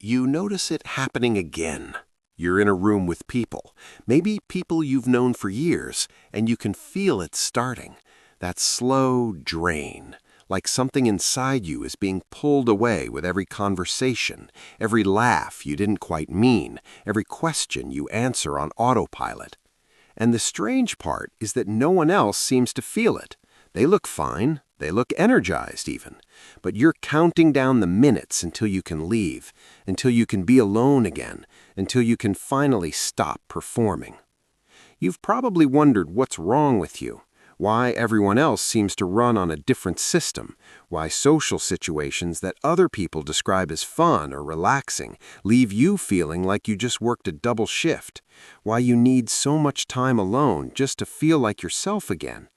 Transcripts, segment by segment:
you notice it happening again. You're in a room with people, maybe people you've known for years, and you can feel it starting. That slow drain, like something inside you is being pulled away with every conversation, every laugh you didn't quite mean, every question you answer on autopilot. And the strange part is that no one else seems to feel it. They look fine, they look energized even, but you're counting down the minutes until you can leave, until you can be alone again, until you can finally stop performing. You've probably wondered what's wrong with you, why everyone else seems to run on a different system, why social situations that other people describe as fun or relaxing leave you feeling like you just worked a double shift, why you need so much time alone just to feel like yourself again.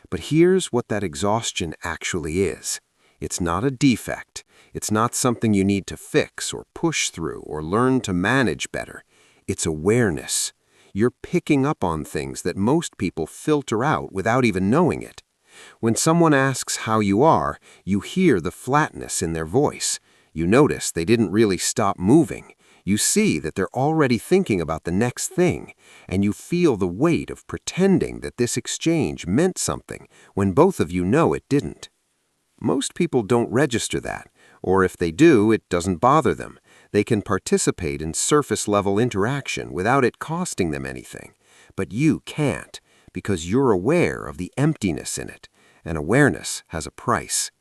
But here's what that exhaustion actually is. It's not a defect. It's not something you need to fix or push through or learn to manage better. It's awareness. You're picking up on things that most people filter out without even knowing it. When someone asks how you are, you hear the flatness in their voice. You notice they didn't really stop moving. You see that they're already thinking about the next thing, and you feel the weight of pretending that this exchange meant something when both of you know it didn't. Most people don't register that, or if they do, it doesn't bother them. They can participate in surface-level interaction without it costing them anything. But you can't, because you're aware of the emptiness in it, and awareness has a price.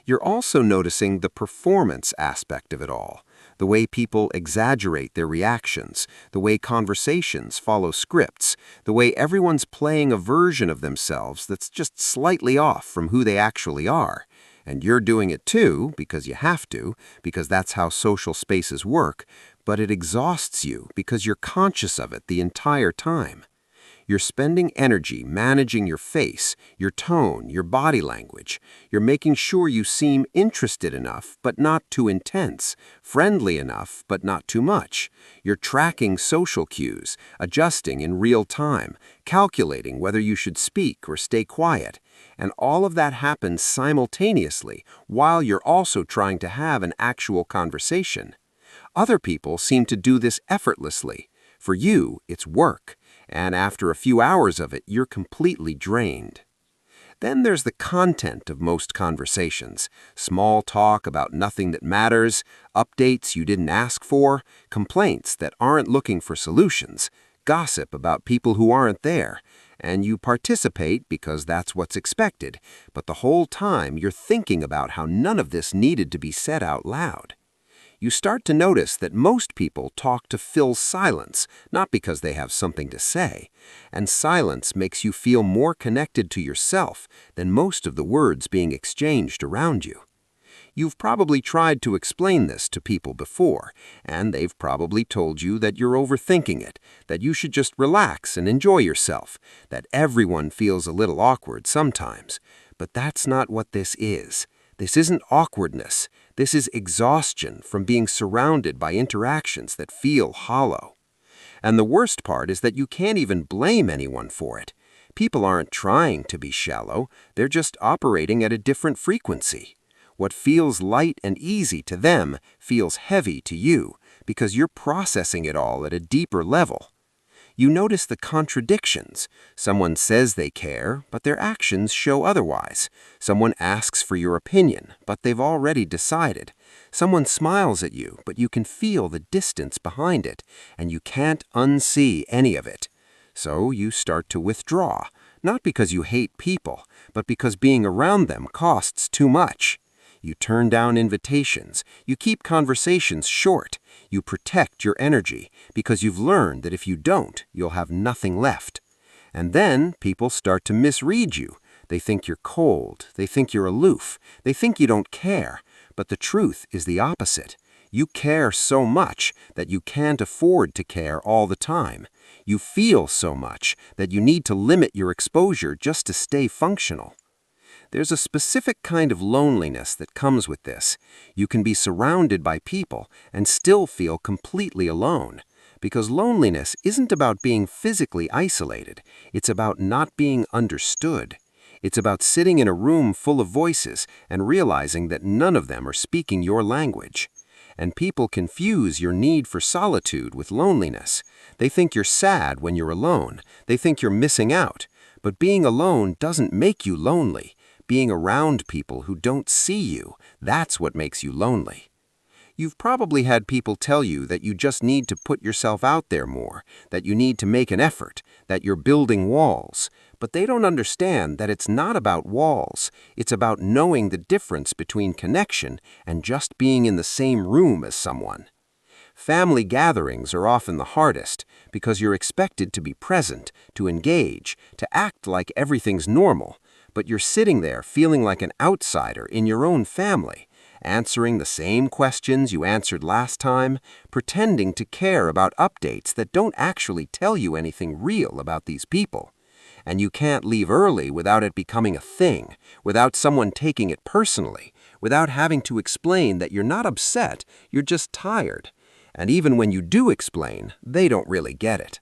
You're also noticing the performance aspect of it all, the way people exaggerate their reactions, the way conversations follow scripts, the way everyone's playing a version of themselves that's just slightly off from who they actually are. And you're doing it too, because you have to, because that's how social spaces work, but it exhausts you because you're conscious of it the entire time. You're spending energy managing your face, your tone, your body language. You're making sure you seem interested enough, but not too intense, friendly enough, but not too much. You're tracking social cues, adjusting in real time, calculating whether you should speak or stay quiet. And all of that happens simultaneously while you're also trying to have an actual conversation. Other people seem to do this effortlessly. For you, it's work. And after a few hours of it, you're completely drained. Then there's the content of most conversations. Small talk about nothing that matters, updates you didn't ask for, complaints that aren't looking for solutions, gossip about people who aren't there. And you participate because that's what's expected, but the whole time you're thinking about how none of this needed to be said out loud. You start to notice that most people talk to fill silence, not because they have something to say. And silence makes you feel more connected to yourself than most of the words being exchanged around you. You've probably tried to explain this to people before, and they've probably told you that you're overthinking it, that you should just relax and enjoy yourself, that everyone feels a little awkward sometimes. But that's not what this is. This isn't awkwardness. This is exhaustion from being surrounded by interactions that feel hollow. And the worst part is that you can't even blame anyone for it. People aren't trying to be shallow. They're just operating at a different frequency. What feels light and easy to them feels heavy to you because you're processing it all at a deeper level. You notice the contradictions. Someone says they care, but their actions show otherwise. Someone asks for your opinion, but they've already decided. Someone smiles at you, but you can feel the distance behind it, and you can't unsee any of it. So you start to withdraw, not because you hate people, but because being around them costs too much. You turn down invitations. You keep conversations short. You protect your energy because you've learned that if you don't, you'll have nothing left. And then people start to misread you. They think you're cold. They think you're aloof. They think you don't care. But the truth is the opposite. You care so much that you can't afford to care all the time. You feel so much that you need to limit your exposure just to stay functional. There's a specific kind of loneliness that comes with this. You can be surrounded by people and still feel completely alone. Because loneliness isn't about being physically isolated. It's about not being understood. It's about sitting in a room full of voices and realizing that none of them are speaking your language. And people confuse your need for solitude with loneliness. They think you're sad when you're alone. They think you're missing out. But being alone doesn't make you lonely. Being around people who don't see you, that's what makes you lonely. You've probably had people tell you that you just need to put yourself out there more, that you need to make an effort, that you're building walls. But they don't understand that it's not about walls. It's about knowing the difference between connection and just being in the same room as someone. Family gatherings are often the hardest because you're expected to be present, to engage, to act like everything's normal, but you're sitting there feeling like an outsider in your own family, answering the same questions you answered last time, pretending to care about updates that don't actually tell you anything real about these people. And you can't leave early without it becoming a thing, without someone taking it personally, without having to explain that you're not upset, you're just tired. And even when you do explain, they don't really get it.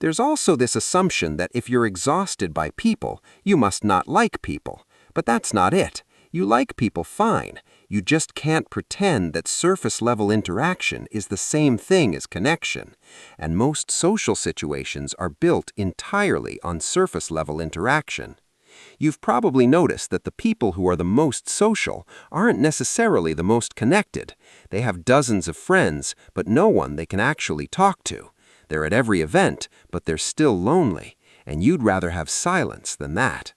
There's also this assumption that if you're exhausted by people, you must not like people. But that's not it. You like people fine. You just can't pretend that surface-level interaction is the same thing as connection. And most social situations are built entirely on surface-level interaction. You've probably noticed that the people who are the most social aren't necessarily the most connected. They have dozens of friends, but no one they can actually talk to. They're at every event, but they're still lonely, and you'd rather have silence than that.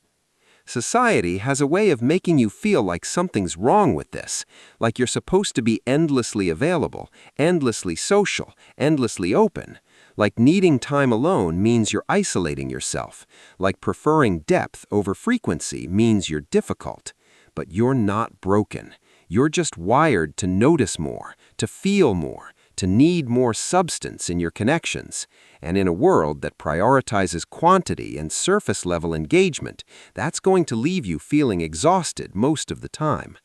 Society has a way of making you feel like something's wrong with this, like you're supposed to be endlessly available, endlessly social, endlessly open. Like needing time alone means you're isolating yourself. Like preferring depth over frequency means you're difficult. But you're not broken. You're just wired to notice more, to feel more, to need more substance in your connections. And in a world that prioritizes quantity and surface-level engagement, that's going to leave you feeling exhausted most of the time.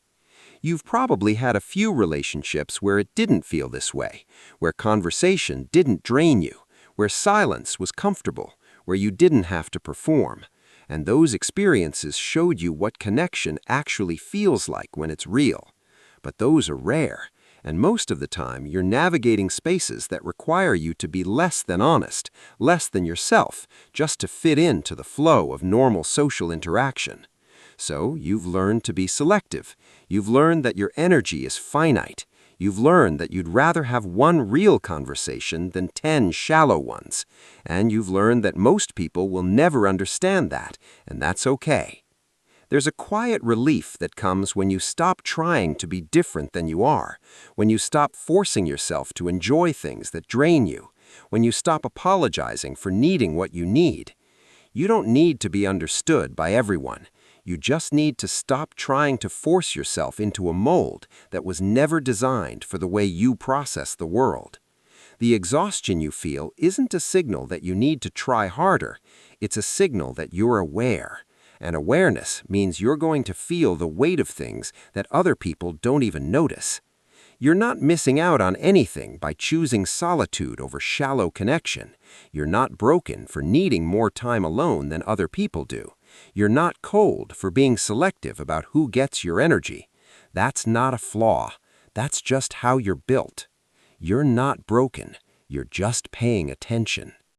You've probably had a few relationships where it didn't feel this way, where conversation didn't drain you, where silence was comfortable, where you didn't have to perform. And those experiences showed you what connection actually feels like when it's real. But those are rare. And most of the time, you're navigating spaces that require you to be less than honest, less than yourself, just to fit into the flow of normal social interaction. So you've learned to be selective. You've learned that your energy is finite. You've learned that you'd rather have one real conversation than 10 shallow ones. And you've learned that most people will never understand that, and that's okay. There's a quiet relief that comes when you stop trying to be different than you are, when you stop forcing yourself to enjoy things that drain you, when you stop apologizing for needing what you need. You don't need to be understood by everyone. You just need to stop trying to force yourself into a mold that was never designed for the way you process the world. The exhaustion you feel isn't a signal that you need to try harder. It's a signal that you're aware. And awareness means you're going to feel the weight of things that other people don't even notice. You're not missing out on anything by choosing solitude over shallow connection. You're not broken for needing more time alone than other people do. You're not cold for being selective about who gets your energy. That's not a flaw. That's just how you're built. You're not broken. You're just paying attention.